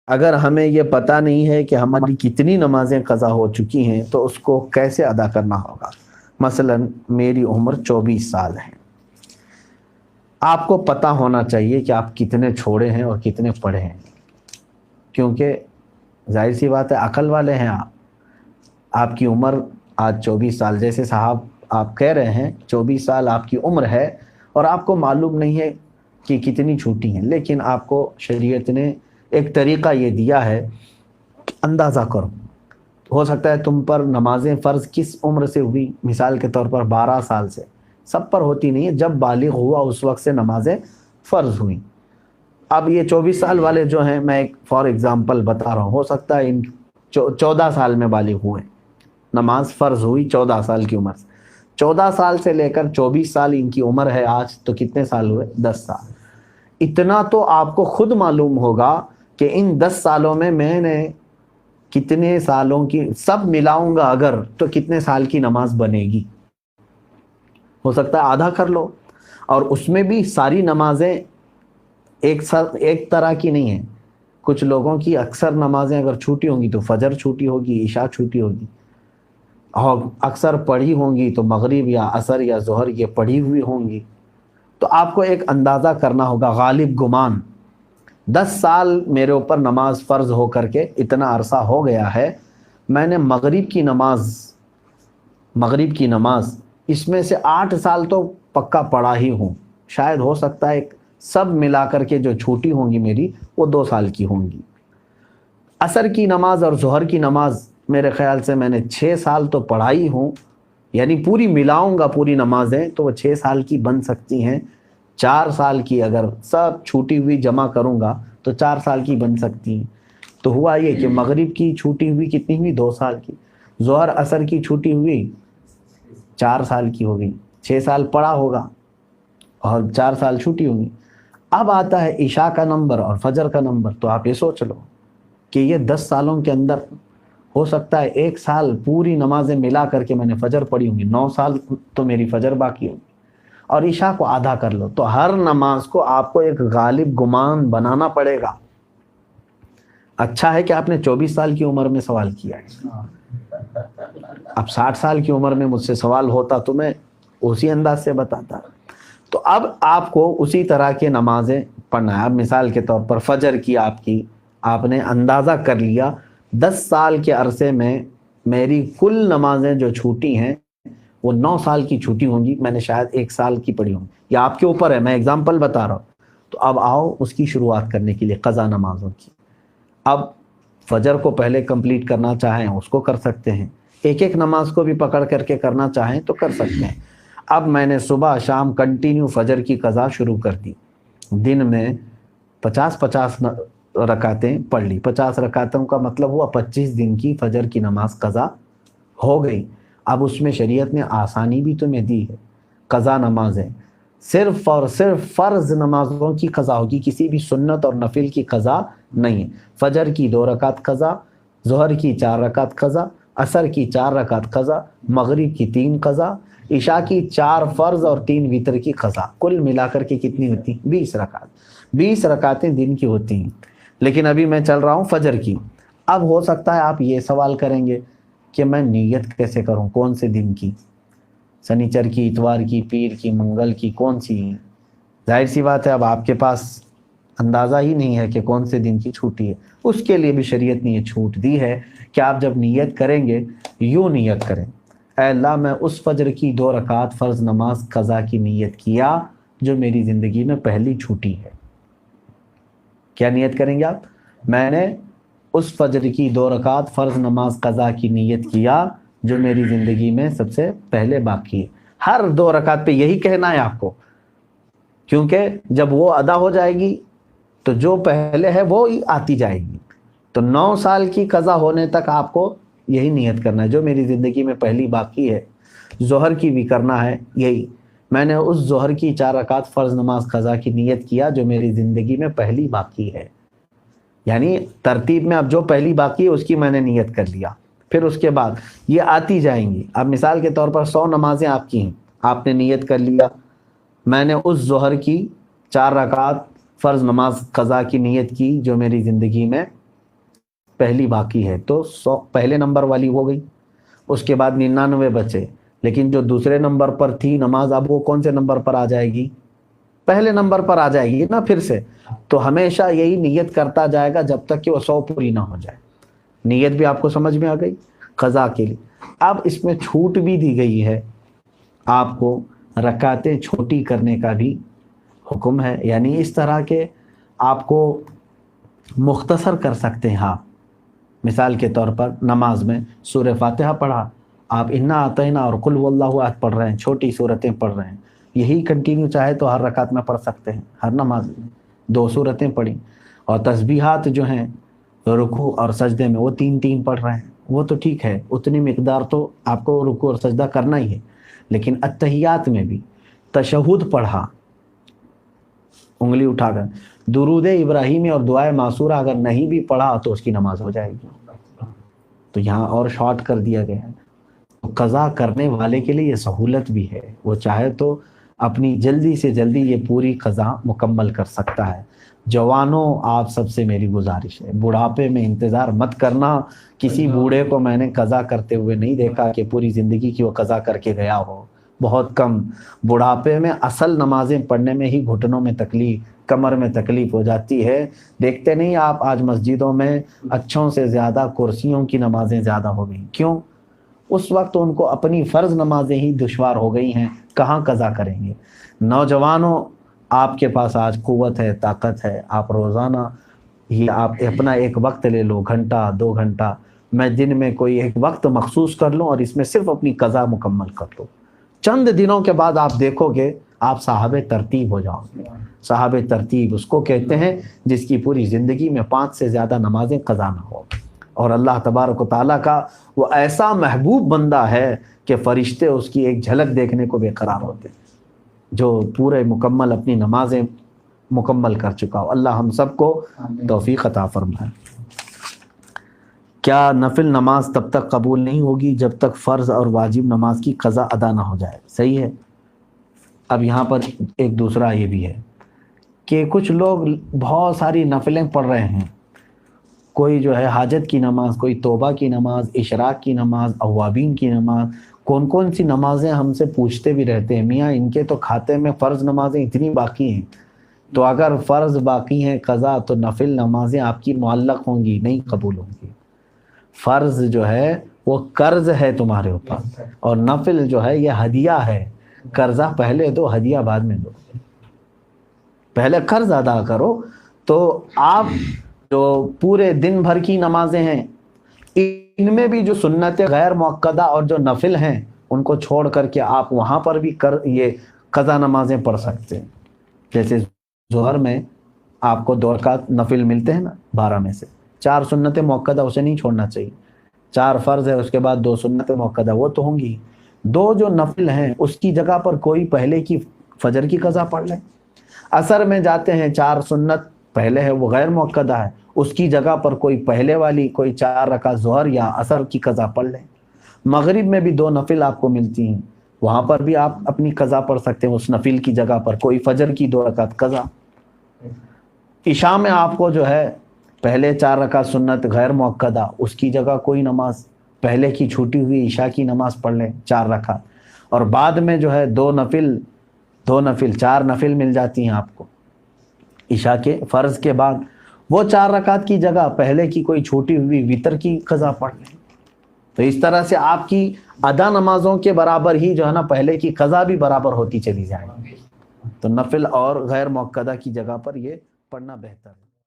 اگر ہمیں یہ پتہ نہیں ہے کہ ہماری کتنی نمازیں قضا ہو چکی ہیں تو اس کو کیسے ادا کرنا ہوگا؟ مثلا میری عمر 24 سال ہے، آپ کو پتہ ہونا چاہیے کہ آپ کتنے چھوڑے ہیں اور کتنے پڑھے ہیں، کیونکہ ظاہر سی بات ہے عقل والے ہیں آپ کی عمر آج 24 سال، جیسے صاحب آپ کہہ رہے ہیں 24 سال آپ کی عمر ہے اور آپ کو معلوم نہیں ہے کہ کتنی چھوٹی ہیں، لیکن آپ کو شریعت نے ایک طریقہ یہ دیا ہے کہ اندازہ کرو، ہو سکتا ہے تم پر نمازیں فرض کس عمر سے ہوئی، مثال کے طور پر 12 سال سے، سب پر ہوتی نہیں ہے، جب بالغ ہوا اس وقت سے نمازیں فرض ہوئیں۔ اب یہ 24 سال والے جو ہیں، میں ایک فار ایگزامپل بتا رہا ہوں، ہو سکتا ہے ان 14 سال میں بالغ ہوئے، نماز فرض ہوئی 14 سال کی عمر سے، 14 سال سے لے کر 24 سال ان کی عمر ہے آج، تو کتنے سال ہوئے؟ 10 سال۔ اتنا تو آپ کو خود معلوم ہوگا کہ ان 10 سالوں میں نے کتنے سالوں کی سب ملاؤں گا اگر تو کتنے سال کی نماز بنے گی۔ ہو سکتا ہے آدھا کر لو، اور اس میں بھی ساری نمازیں ایک طرح کی نہیں ہیں، کچھ لوگوں کی اکثر نمازیں اگر چھوٹی ہوں گی تو فجر چھوٹی ہوگی، عشاء چھوٹی ہوگی، اور اکثر پڑھی ہوں گی تو مغرب یا عصر یا ظہر یہ پڑھی ہوئی ہوں گی۔ تو آپ کو ایک اندازہ کرنا ہوگا، غالب گمان 10 سال میرے اوپر نماز فرض ہو کر کے اتنا عرصہ ہو گیا ہے، میں نے مغرب کی نماز اس میں سے 8 سال تو پکا پڑھا ہی ہوں، شاید ہو سکتا ہے سب ملا کر کے جو چھوٹی ہوں گی میری وہ 2 سال کی ہوں گی۔ عصر کی نماز اور ظہر کی نماز میرے خیال سے میں نے 6 سال تو پڑھائی ہوں، یعنی پوری ملاؤں گا پوری نمازیں تو وہ 6 سال کی بن سکتی ہیں، 4 سال کی اگر سب چھوٹی ہوئی جمع کروں گا تو 4 سال کی بن سکتی ہیں۔ تو ہوا یہ کہ مغرب کی چھوٹی ہوئی کتنی ہوئی؟ 2 سال کی، ظہر عصر کی چھوٹی ہوئی 4 سال کی ہو گئی، 6 سال پڑھا ہوگا اور 4 سال چھوٹی ہوگی۔ اب آتا ہے عشاء کا نمبر اور فجر کا نمبر، تو آپ یہ سوچ لو کہ یہ 10 سالوں کے اندر ہو سکتا ہے 1 سال پوری نمازیں ملا کر کے میں نے فجر پڑھی ہوں گی، 9 سال تو میری فجر باقی ہوگی، اور عشاء کو آدھا کر لو، تو ہر نماز کو آپ کو ایک غالب گمان بنانا پڑے گا۔ اچھا ہے کہ آپ نے 24 سال کی عمر میں سوال کیا ہے، اب 60 سال کی عمر میں مجھ سے سوال ہوتا تو میں اسی انداز سے بتاتا۔ تو اب آپ کو اسی طرح کے نمازیں پڑھنا ہے۔ اب مثال کے طور پر فجر کی آپ نے اندازہ کر لیا 10 سال کے عرصے میں میری کل نمازیں جو چھوٹی ہیں وہ 9 سال کی چھوٹی ہوں گی، میں نے شاید 1 سال کی پڑھی ہوں، یہ آپ کے اوپر ہے، میں اگزامپل بتا رہا ہوں۔ تو اب آؤ اس کی شروعات کرنے کے لیے قضا نمازوں کی۔ اب فجر کو پہلے کمپلیٹ کرنا چاہیں اس کو کر سکتے ہیں، ایک ایک نماز کو بھی پکڑ کر کے کرنا چاہیں تو کر سکتے ہیں۔ اب میں نے صبح شام کنٹینیو فجر کی قضا شروع کر دی، دن میں 50 رکعتیں پڑھ لی، 50 رکعتوں کا مطلب ہوا 25 دن کی فجر کی نماز قضا ہو گئی۔ اب اس میں شریعت نے آسانی بھی تمہیں دی ہے، قضا نمازیں صرف اور صرف فرض نمازوں کی قضا ہوگی، کسی بھی سنت اور نفل کی قضا نہیں ہے۔ فجر کی 2 رکعت قضا، ظہر کی 4 رکعت قضا، عصر کی 4 رکعت قضا، مغرب کی 3 قضا، عشاء کی 4 فرض اور 3 وتر کی قضا، کل ملا کر کے کتنی ہوتی؟ 20 رکعت، 20 رکعتیں دن کی ہوتی ہیں۔ لیکن ابھی میں چل رہا ہوں فجر کی۔ اب ہو سکتا ہے آپ یہ سوال کریں گے کہ میں نیت کیسے کروں، کون سے دن کی، سنیچر کی، اتوار کی، پیر کی، منگل کی، کون سی؟ ظاہر سی بات ہے اب آپ کے پاس اندازہ ہی نہیں ہے کہ کون سے دن کی چھوٹی ہے، اس کے لیے بھی شریعت نے یہ چھوٹ دی ہے کہ آپ جب نیت کریں گے یوں نیت کریں، اے اللہ میں اس فجر کی 2 رکعت فرض نماز قضا کی نیت کیا جو میری زندگی میں پہلی چھوٹی ہے۔ کیا نیت کریں گے آپ؟ میں نے اس فجر کی 2 رکعت فرض نماز قضا کی نیت کیا جو میری زندگی میں سب سے پہلے باقی ہے۔ ہر 2 رکعت پہ یہی کہنا ہے آپ کو، کیونکہ جب وہ ادا ہو جائے گی تو جو پہلے ہے وہ ہی آتی جائے گی۔ تو 9 سال کی قضا ہونے تک آپ کو یہی نیت کرنا ہے جو میری زندگی میں پہلی باقی ہے۔ ظہر کی بھی کرنا ہے یہی، میں نے اس ظہر کی 4 رکعت فرض نماز قضا کی نیت کیا جو میری زندگی میں پہلی باقی ہے، یعنی ترتیب میں اب جو پہلی باقی ہے اس کی میں نے نیت کر لیا، پھر اس کے بعد یہ آتی جائیں گی۔ اب مثال کے طور پر 100 نمازیں آپ کی ہیں، آپ نے نیت کر لیا میں نے اس ظہر کی 4 رکعت فرض نماز قضا کی نیت کی جو میری زندگی میں پہلی باقی ہے تو 100 پہلے نمبر والی ہو گئی، اس کے بعد 99 بچے، لیکن جو دوسرے نمبر پر تھی نماز اب وہ کون سے نمبر پر آ جائے گی؟ پہلے نمبر پر آ جائے گی نا پھر سے. تو ہمیشہ یہی نیت کرتا جائے گا جب تک کہ وہ 100 پوری نہ ہو جائے. نیت بھی آپ کو سمجھ میں آ گئی قضا کے لیے. اب اس میں چھوٹ بھی دی گئی ہے، آپ کو رکعتیں چھوٹی کرنے کا بھی حکم ہے، یعنی اس طرح کے آپ کو مختصر کر سکتے ہیں آپ. مثال کے طور پر نماز میں سورہ فاتحہ پڑھا، آپ انا اعطینا اور قل هو اللہ احد پڑھ رہے ہیں، چھوٹی صورتیں پڑھ رہے ہیں، یہی کنٹینیو چاہے تو ہر رکعت میں پڑھ سکتے ہیں، ہر نماز میں 2 صورتیں پڑھی. اور تسبیحات جو ہیں رکوع اور سجدے میں وہ 3 پڑھ رہے ہیں، وہ تو ٹھیک ہے، اتنی مقدار تو آپ کو رکوع اور سجدہ کرنا ہی ہے. لیکن اتحیات میں بھی تشہد پڑھا انگلی اٹھا کر، درود ابراہیمی اور دعائے معصورہ اگر نہیں بھی پڑھا تو اس کی نماز ہو جائے گی. تو یہاں اور شارٹ کر دیا گیا ہے. قضا کرنے والے کے لیے یہ سہولت بھی ہے، وہ چاہے تو اپنی جلدی سے جلدی یہ پوری قضا مکمل کر سکتا ہے. جوانوں آپ سب سے میری گزارش ہے، بڑھاپے میں انتظار مت کرنا. کسی بوڑھے کو میں نے قضا کرتے ہوئے نہیں دیکھا کہ پوری زندگی کی وہ قضا کر کے گیا ہو، بہت کم. بڑھاپے میں اصل نمازیں پڑھنے میں ہی گھٹنوں میں تکلیف، کمر میں تکلیف ہو جاتی ہے. دیکھتے نہیں آپ آج مسجدوں میں اچھوں سے زیادہ کرسیوں کی نمازیں زیادہ ہو گئی. کیوں؟ اس وقت ان کو اپنی فرض نمازیں ہی دشوار ہو گئی ہیں، کہاں قضا کریں گے. نوجوانوں آپ کے پاس آج قوت ہے، طاقت ہے، آپ روزانہ ہی آپ اپنا ایک وقت لے لو، گھنٹہ 2 گھنٹہ، میں دن میں کوئی ایک وقت مخصوص کر لوں اور اس میں صرف اپنی قضا مکمل کر لو. چند دنوں کے بعد آپ دیکھو گے آپ صاحب ترتیب ہو جاؤ گے. صاحب ترتیب اس کو کہتے ہیں جس کی پوری زندگی میں 5 سے زیادہ نمازیں قضا نہ ہو. اور اللہ تبارک و تعالیٰ کا وہ ایسا محبوب بندہ ہے کہ فرشتے اس کی ایک جھلک دیکھنے کو بے قرار ہوتے ہیں، جو پورے مکمل اپنی نمازیں مکمل کر چکا ہو. اللہ ہم سب کو توفیق عطا فرمائے. کیا نفل نماز تب تک قبول نہیں ہوگی جب تک فرض اور واجب نماز کی قضا ادا نہ ہو جائے؟ صحیح ہے. اب یہاں پر ایک دوسرا یہ بھی ہے کہ کچھ لوگ بہت ساری نفلیں پڑھ رہے ہیں، کوئی جو ہے حاجت کی نماز، کوئی توبہ کی نماز، اشراق کی نماز، اوابین کی نماز، کون سی نمازیں ہم سے پوچھتے بھی رہتے ہیں، میاں ان کے تو کھاتے میں فرض نمازیں اتنی باقی ہیں. تو اگر فرض باقی ہیں قضا تو نفل نمازیں آپ کی معلق ہوں گی، نہیں قبول ہوں گی. فرض جو ہے وہ قرض ہے تمہارے اوپر، اور نفل جو ہے یہ ہدیہ ہے. قرضہ پہلے دو، ہدیہ بعد میں دو. پہلے قرض ادا کرو. تو آپ جو پورے دن بھر کی نمازیں ہیں ان میں بھی جو سنت غیر مؤکدہ اور جو نفل ہیں ان کو چھوڑ کر کے آپ وہاں پر بھی یہ قضا نمازیں پڑھ سکتے ہیں. جیسے ظہر میں آپ کو 2 رکعت نفل ملتے ہیں نا 12 میں سے، 4 سنت مؤکدہ اسے نہیں چھوڑنا چاہیے. 4 فرض ہے، اس کے بعد 2 سنت مؤکدہ وہ تو ہوں گی. 2 جو نفل ہیں اس کی جگہ پر کوئی پہلے کی فجر کی قضا پڑھ لیں. عصر میں جاتے ہیں 4 سنت پہلے ہے وہ غیر مؤکدہ ہے، اس کی جگہ پر کوئی پہلے والی کوئی 4 رکعت ظہر یا عصر کی قضا پڑھ لیں. مغرب میں بھی 2 نفل آپ کو ملتی ہیں، وہاں پر بھی آپ اپنی قضا پڑھ سکتے ہیں، اس نفل کی جگہ پر کوئی فجر کی 2 رکعت قضا. عشاء میں آپ کو جو ہے پہلے 4 رکعت سنت غیر مؤکدہ، اس کی جگہ کوئی نماز پہلے کی چھوٹی ہوئی عشاء کی نماز پڑھ لیں 4 رکعت، اور بعد میں جو ہے 2 نفل 4 نفل مل جاتی ہیں آپ کو عشاء کے فرض کے بعد. وہ 4 رکعت کی جگہ پہلے کی کوئی چھوٹی ہوئی وتر کی قضا پڑھ لیں. تو اس طرح سے آپ کی ادا نمازوں کے برابر ہی جو ہے نا پہلے کی قضا بھی برابر ہوتی چلی جائے گی. تو نفل اور غیر مؤکدہ کی جگہ پر یہ پڑھنا بہتر ہے.